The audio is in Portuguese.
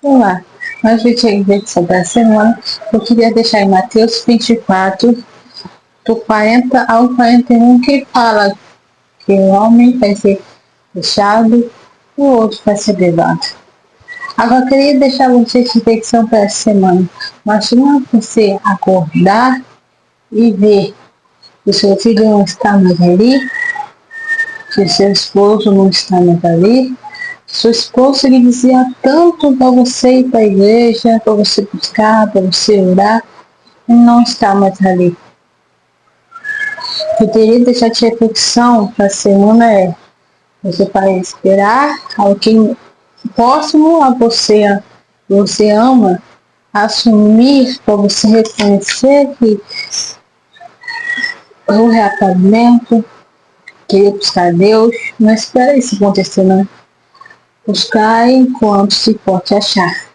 Olá, nós reflexão da semana, eu queria deixar em Mateus 24, do 40 ao 41, que fala que o homem vai ser deixado, o outro vai ser levado. Agora, eu queria deixar você de reflexão para essa semana. Imagina você acordar e ver que o seu filho não está mais ali, que o seu esposo não está mais ali. Sua esposa lhe dizia tanto para você ir para a igreja, para você buscar, para você orar, e não está mais ali. Eu queria deixar de reflexão para a semana você vai esperar alguém próximo a você, que você ama, assumir para você reconhecer que o reatamento, querer buscar Deus, não espera isso acontecer, não. Buscar enquanto se pode achar.